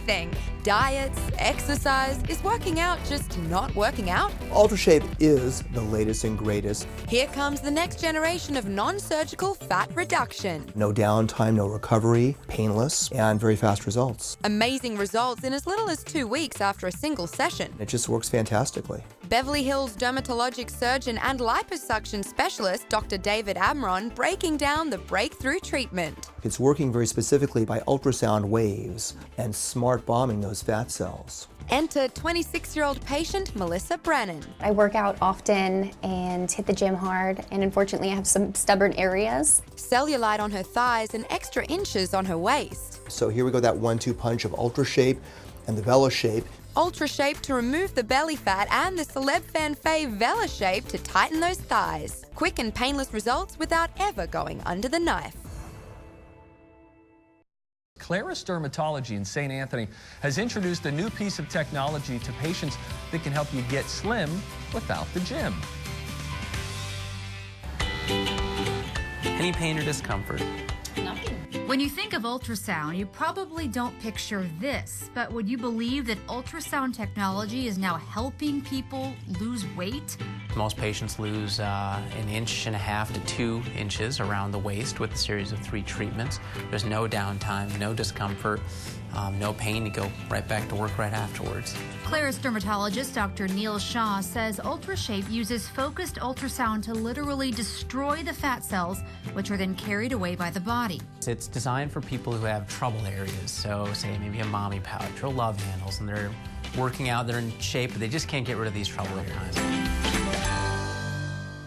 everything. Diets, exercise. Is working out just not working out? Ultrashape is the latest and greatest. Here comes the next generation of non-surgical fat reduction. No downtime, no recovery, painless, and very fast results. Amazing results in as little as 2 weeks after a single session. It just works fantastically. Beverly Hills dermatologic surgeon and liposuction specialist Dr. David Amron breaking down the breakthrough treatment. It's working very specifically by ultrasound waves and smart bombing those fat cells. Enter 26-year-old patient Melissa Brennan. I work out often and hit the gym hard, and unfortunately I have some stubborn areas. Cellulite on her thighs and extra inches on her waist. So here we go, that 1-2 punch of Ultrashape and the Ultrashape. Ultrashape to remove the belly fat and the celeb fan fave Ultrashape to tighten those thighs. Quick and painless results without ever going under the knife. Claris Dermatology in St. Anthony has introduced a new piece of technology to patients that can help you get slim without the gym. Any pain or discomfort? Nothing. When you think of ultrasound, you probably don't picture this, but would you believe that ultrasound technology is now helping people lose weight? Most patients lose 1.5 inches to 2 inches around the waist with a series of 3 treatments. There's no downtime, no discomfort, no pain. You go right back to work right afterwards. Claris dermatologist Dr. Neil Shah says Ultrashape uses focused ultrasound to literally destroy the fat cells, which are then carried away by the body. It's designed for people who have trouble areas, so say maybe a mommy pouch or love handles, and they're working out, they're in shape, but they just can't get rid of these trouble areas.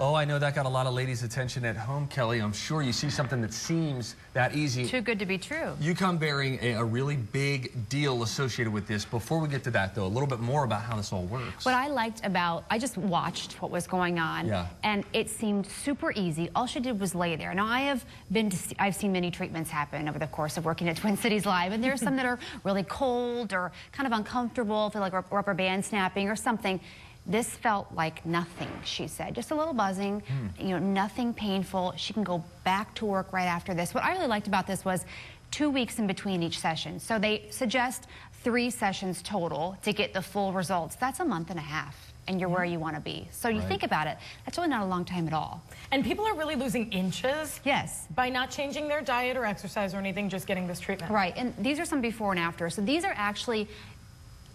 Oh, I know that got a lot of ladies' attention at home, Kelly. I'm sure you see something that seems that easy. Too good to be true. You come bearing a really big deal associated with this. Before we get to that, though, a little bit more about how this all works. What I liked about, I just watched what was going on, and it seemed super easy. All she did was lay there. Now, I've seen many treatments happen over the course of working at Twin Cities Live, and there's some that are really cold or kind of uncomfortable, feel like rubber band snapping or something. This felt like nothing, she said. Just a little buzzing, you know, nothing painful. She can go back to work right after this. What I really liked about this was 2 weeks in between each session. So they suggest 3 sessions total to get the full results. That's a month and a half, and you're where you want to be. So you think about it, that's really not a long time at all. And people are really losing inches? Yes. By not changing their diet or exercise or anything, just getting this treatment. Right, and these are some before and after. So these are actually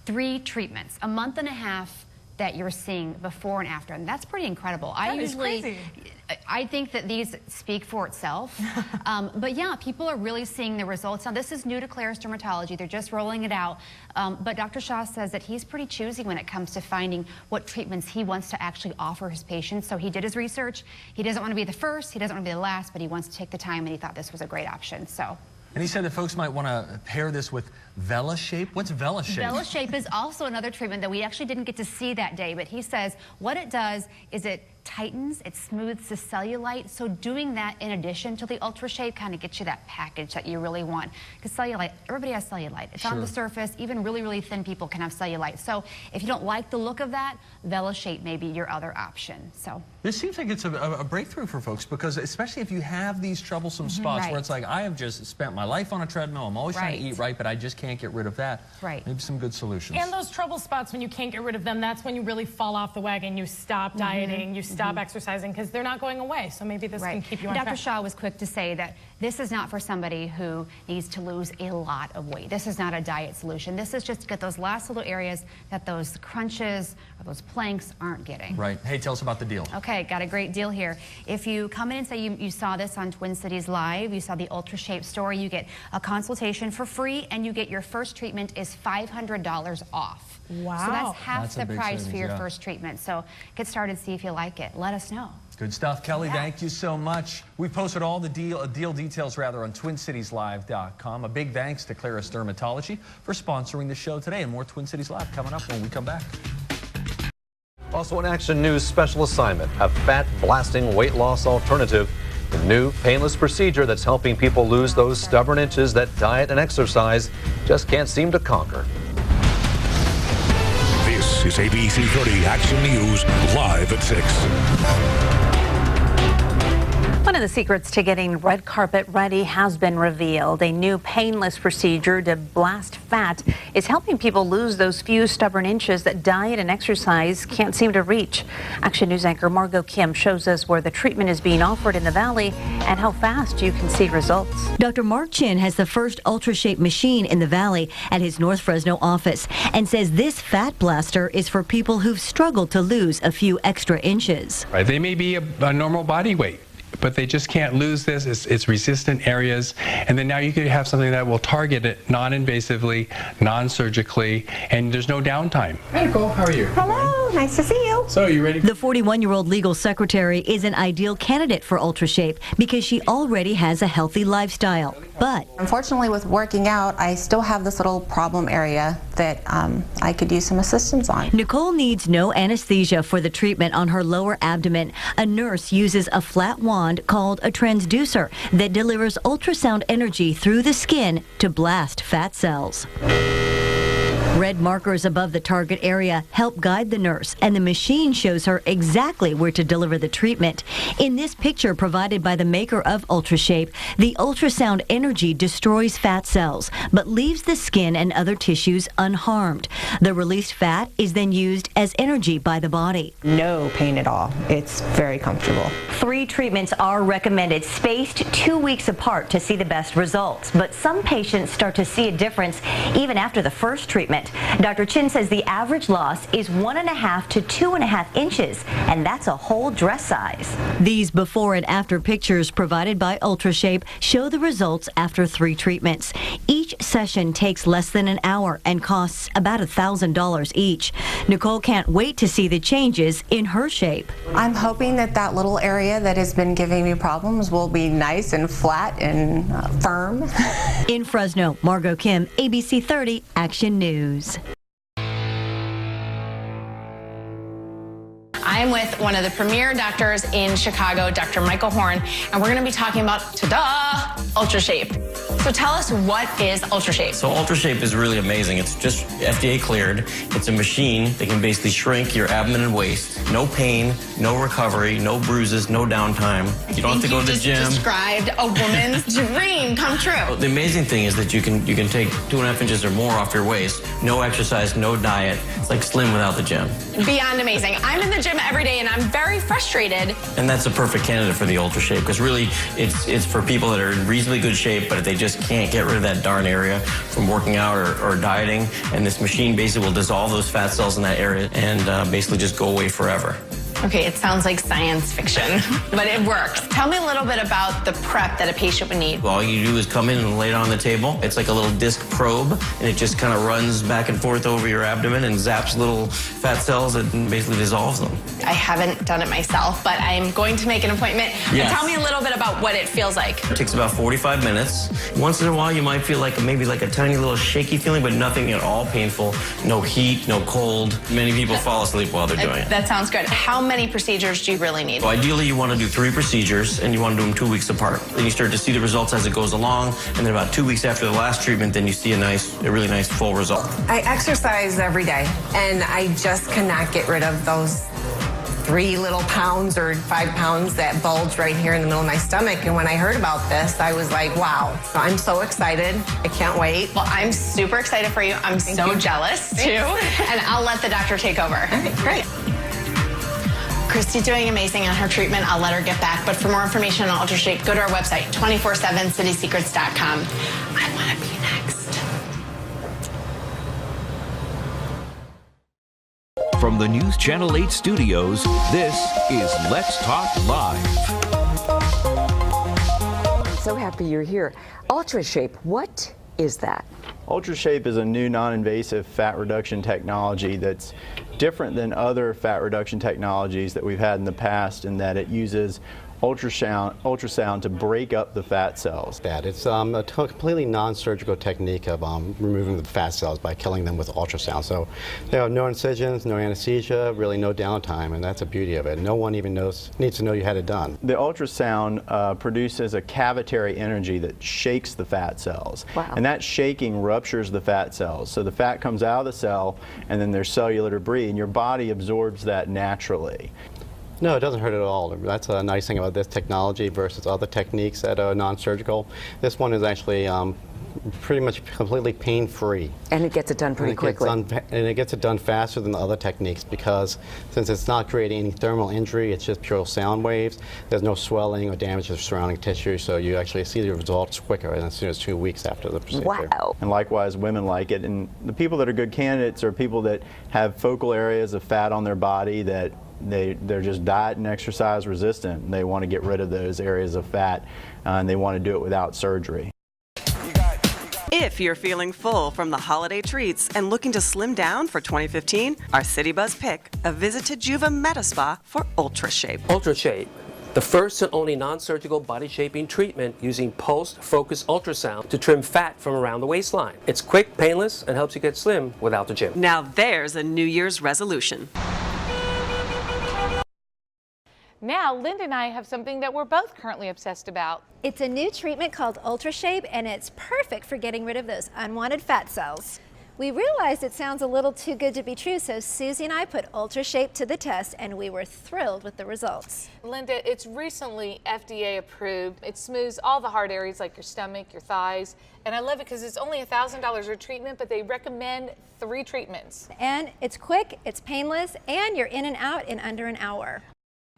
3 treatments, a month and a half that you're seeing before and after, and that's pretty incredible. That is crazy. I think that these speak for itself, but yeah, people are really seeing the results. Now, this is new to Claris Dermatology. They're just rolling it out, but Dr. Shah says that he's pretty choosy when it comes to finding what treatments he wants to actually offer his patients. So he did his research. He doesn't want to be the first, he doesn't want to be the last, but he wants to take the time, and he thought this was a great option. So. And he said that folks might want to pair this with Ultrashape. What's Ultrashape? Ultrashape is also another treatment that we actually didn't get to see that day, but he says what it does is it tightens, it smooths the cellulite. So doing that in addition to the Ultrashape kind of gets you that package that you really want. Because cellulite, everybody has cellulite. It's on the surface. Even really, really thin people can have cellulite. So if you don't like the look of that, Ultrashape may be your other option. So this seems like it's a breakthrough for folks, because especially if you have these troublesome spots where it's like, I have just spent my life on a treadmill, I'm always trying to eat right, but I just can't get rid of that. Maybe some good solutions. And those trouble spots, when you can't get rid of them, that's when you really fall off the wagon. You stop dieting, you stop exercising, because they're not going away. So maybe this can keep you on track. Dr. Shah was quick to say that this is not for somebody who needs to lose a lot of weight. This is not a diet solution. This is just to get those last little areas that those crunches or those planks aren't getting. Right. Hey, tell us about the deal. Okay, got a great deal here. If you come in and say you saw this on Twin Cities Live, you saw the Ultrashape story, you get a consultation for free, and you get your first treatment is $500 off. Wow. So that's half the price for your first treatment. So get started, see if you like it. Let us know. Good stuff. Kelly, thank you so much. We posted all the deal details on TwinCitiesLive.com. A big thanks to Claris Dermatology for sponsoring the show today, and more Twin Cities Live coming up when we come back. Also in Action News special assignment, a fat-blasting weight loss alternative, the new painless procedure that's helping people lose those stubborn inches that diet and exercise just can't seem to conquer. This is ABC 30 Action News, live at 6. One of the secrets to getting red carpet ready has been revealed. A new painless procedure to blast fat is helping people lose those few stubborn inches that diet and exercise can't seem to reach. Action News anchor Margot Kim shows us where the treatment is being offered in the Valley and how fast you can see results. Dr. Mark Chin has the first Ultrashape machine in the Valley at his North Fresno office and says this fat blaster is for people who've struggled to lose a few extra inches. Right, they may be a normal body weight, but they just can't lose this. It's resistant areas. And then now you could have something that will target it non-invasively, non-surgically, and there's no downtime. Hi, Nicole. How are you? Hello. Nice to see you. So, you ready? The 41-year-old legal secretary is an ideal candidate for Ultrashape because she already has a healthy lifestyle. But unfortunately, with working out, I still have this little problem area that I could use some assistance on. Nicole needs no anesthesia for the treatment on her lower abdomen. A nurse uses a flat wand called a transducer that delivers ultrasound energy through the skin to blast fat cells. Red markers above the target area help guide the nurse, and the machine shows her exactly where to deliver the treatment. In this picture provided by the maker of Ultrashape, the ultrasound energy destroys fat cells, but leaves the skin and other tissues unharmed. The released fat is then used as energy by the body. No pain at all. It's very comfortable. 3 treatments are recommended, spaced 2 weeks apart to see the best results. But some patients start to see a difference even after the first treatment. Dr. Chin says the average loss is 1.5 to 2.5 inches, and that's a whole dress size. These before and after pictures provided by Ultrashape show the results after 3 treatments. Each session takes less than an hour and costs about $1,000 each. Nicole can't wait to see the changes in her shape. I'm hoping that that little area that has been giving me problems will be nice and flat and firm. In Fresno, Margot Kim, ABC 30 Action News. I'm with one of the premier doctors in Chicago, Dr. Michael Horn, and we're going to be talking about, ta-da, Ultrashape. So tell us, what is Ultrashape? So Ultrashape is really amazing. It's just FDA cleared. It's a machine that can basically shrink your abdomen and waist. No pain, no recovery, no bruises, no downtime. You don't have to go to the gym. You just described a woman's dream come true. The amazing thing is that you can take 2.5 inches or more off your waist. No exercise, no diet. It's like slim without the gym. Beyond amazing. I'm in the gym every day and I'm very frustrated. And that's a perfect candidate for the Ultrashape, because really it's for people that are in reasonably good shape, but if they just can't get rid of that darn area from working out or dieting. And this machine basically will dissolve those fat cells in that area and basically just go away forever. Okay, it sounds like science fiction, but it works. Tell me a little bit about the prep that a patient would need. All you do is come in and lay it on the table. It's like a little disc probe, and it just kind of runs back and forth over your abdomen and zaps little fat cells and basically dissolves them. I haven't done it myself, but I'm going to make an appointment. Yes. Tell me a little bit about what it feels like. It takes about 45 minutes. Once in a while, you might feel like maybe like a tiny little shaky feeling, but nothing at all painful. No heat, no cold. Many people fall asleep while they're doing it. That sounds good. How many procedures do you really need? Well, ideally, you want to do 3 procedures, and you want to do them 2 weeks apart. Then you start to see the results as it goes along, and then about 2 weeks after the last treatment, then you see a really nice full result. I exercise every day, and I just cannot get rid of those 3 little pounds or 5 pounds that bulge right here in the middle of my stomach. And when I heard about this, I was like, wow. So I'm so excited. I can't wait. Well, I'm super excited for you. I'm so jealous, too. And I'll let the doctor take over. All right, great. Christy's doing amazing on her treatment. I'll let her get back. But for more information on Ultrashape, go to our website, 247citysecrets.com. I want to be next. From the News Channel 8 studios, this is Let's Talk Live. I'm so happy you're here. Ultrashape, what is that? Ultrashape is a new non-invasive fat reduction technology that's different than other fat reduction technologies that we've had in the past, in that it uses ultrasound to break up the fat cells. It's a completely non-surgical technique of removing the fat cells by killing them with ultrasound. So there are no incisions, no anesthesia, really no downtime, and that's the beauty of it. No one even needs to know you had it done. The ultrasound produces a cavitary energy that shakes the fat cells. Wow. And that shaking ruptures the fat cells. So the fat comes out of the cell, and then there's cellular debris, and your body absorbs that naturally. No, it doesn't hurt at all. That's a nice thing about this technology versus other techniques that are non-surgical. This one is actually pretty much completely pain-free. And it gets it done pretty quickly. And it gets it done faster than the other techniques because since it's not creating any thermal injury, it's just pure sound waves. There's no swelling or damage to the surrounding tissue, so you actually see the results quicker and as soon as 2 weeks after the procedure. Wow. And likewise, women like it. And the people that are good candidates are people that have focal areas of fat on their body that they're just diet and exercise resistant. They want to get rid of those areas of fat and they want to do it without surgery. If you're feeling full from the holiday treats and looking to slim down for 2015, our City Buzz pick, a visit to Juva Meta Spa for Ultrashape. Ultrashape, the first and only non-surgical body shaping treatment using pulsed focused ultrasound to trim fat from around the waistline. It's quick, painless, and helps you get slim without the gym. Now there's a New Year's resolution. Now, Linda and I have something that we're both currently obsessed about. It's a new treatment called Ultrashape, and it's perfect for getting rid of those unwanted fat cells. We realized it sounds a little too good to be true, so Susie and I put Ultrashape to the test, and we were thrilled with the results. Linda, it's recently FDA approved. It smooths all the hard areas like your stomach, your thighs, and I love it because it's only $1,000 a treatment, but they recommend 3 treatments. And it's quick, it's painless, and you're in and out in under an hour.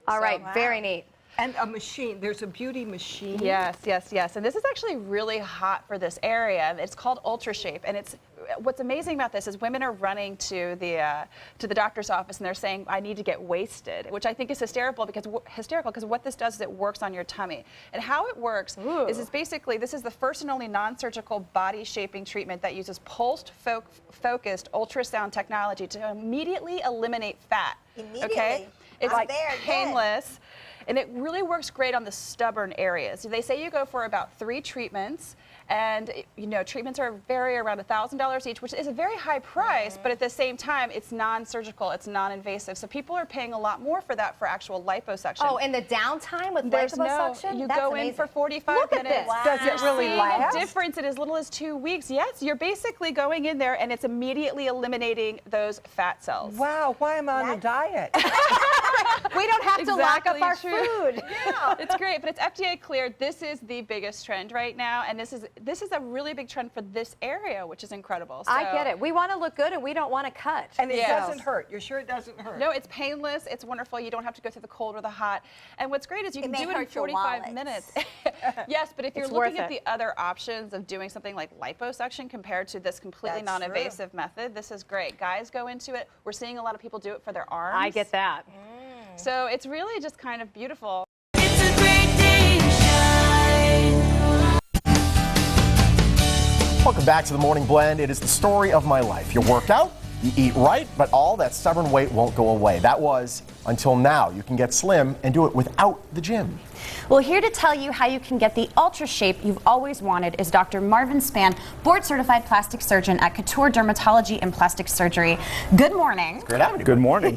All right, very neat. And a machine, there's a beauty machine. Yes, yes, yes. And this is actually really hot for this area. It's called Ultrashape, and what's amazing about this is women are running to the doctor's office and they're saying, I need to get wasted, which I think is hysterical because what this does is it works on your tummy. And how it works is it's basically, this is the first and only non-surgical body shaping treatment that uses pulsed focused ultrasound technology to immediately eliminate fat. Okay? It's like painless. And it really works great on the stubborn areas. They say you go for about 3 treatments, and treatments vary around $1,000 each, which is a very high price, but at the same time, it's non-surgical, it's non-invasive. So people are paying a lot more for that for actual liposuction. Oh, and the downtime with liposuction? You That's go amazing. in for 45 Look minutes. At this. Wow. Does it really last? A difference in as little as 2 weeks. Yes, you're basically going in there and it's immediately eliminating those fat cells. Wow, why am I on a diet? We don't have to lock up our food. Yeah, it's great, but it's FDA cleared. This is the biggest trend right now, and this is a really big trend for this area, which is incredible. So, I get it. We want to look good and we don't want to cut. And it doesn't hurt. You're sure it doesn't hurt? No, it's painless. It's wonderful. You don't have to go through the cold or the hot. And what's great is you can do it in 45 minutes. Yes, but if you're looking at the other options of doing something like liposuction compared to this completely non-invasive method, this is great. Guys go into it. We're seeing a lot of people do it for their arms. I get that. So it's really just kind of beautiful. Welcome back to the Morning Blend. It is the story of my life. You work out, you eat right, but all that stubborn weight won't go away. That was until now. You can get slim and do it without the gym. Well, here to tell you how you can get the Ultra Shape you've always wanted is Dr. Marvin Spann, board-certified plastic surgeon at Couture Dermatology and Plastic Surgery. Good morning. Good having you. Good morning.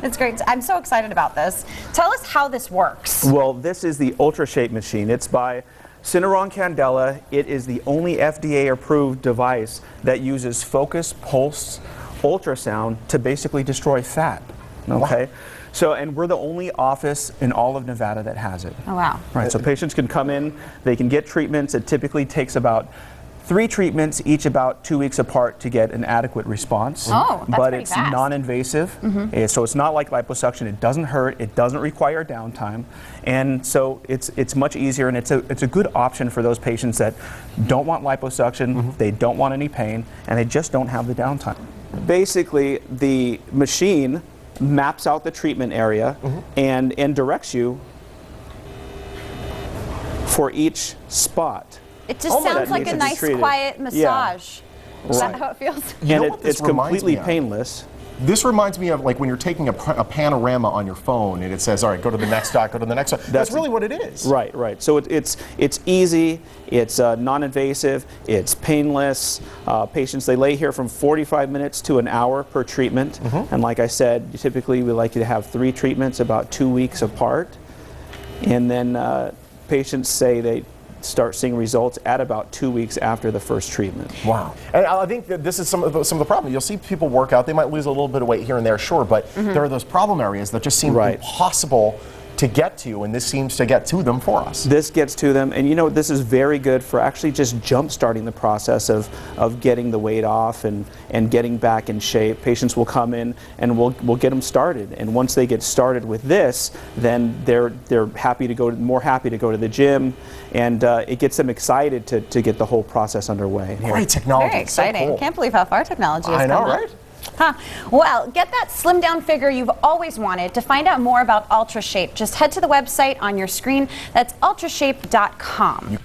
It's great. I'm so excited about this. Tell us how this works. Well, this is the Ultrashape machine. It's by Syneron Candela. It is the only FDA-approved device that uses focused pulse ultrasound to basically destroy fat. Okay. Wow. So, and we're the only office in all of Nevada that has it. Oh, wow. Right, so patients can come in, they can get treatments. It typically takes about 3 treatments, each about 2 weeks apart, to get an adequate response. Oh, that's but pretty it's fast. non-invasive, so it's not like liposuction. It doesn't hurt, it doesn't require downtime, and so it's much easier, and it's a good option for those patients that don't want liposuction, they don't want any pain, and they just don't have the downtime. Basically, the machine maps out the treatment area and directs you for each spot. It just sounds like a nice, quiet massage. Yeah. Is that how it feels? And it's completely painless. This reminds me of like when you're taking a panorama on your phone and it says, all right, go to the next dot, go to the next dot. That's really what it is. Right, right. So it's easy, it's non-invasive, it's painless. Patients, they lay here from 45 minutes to an hour per treatment. And like I said, typically we like you to have 3 treatments about 2 weeks apart. And then patients say start seeing results at about 2 weeks after the first treatment. Wow. And I think that this is some of the problem. You'll see people work out, they might lose a little bit of weight here and there, sure, but there are those problem areas that just seem impossible to get to, and this seems to get to them for us. This gets to them, and you know, this is very good for actually just jump-starting the process of getting the weight off and getting back in shape. Patients will come in and we'll get them started, and once they get started with this, then they're happy to go, more happy to go to the gym, and it gets them excited to get the whole process underway. Great technology. Very exciting. So cool. Can't believe how far technology has I know, come. right? Huh. Well, get that slim down figure you've always wanted. To find out more about Ultrashape, just head to the website on your screen. That's ultrashape.com.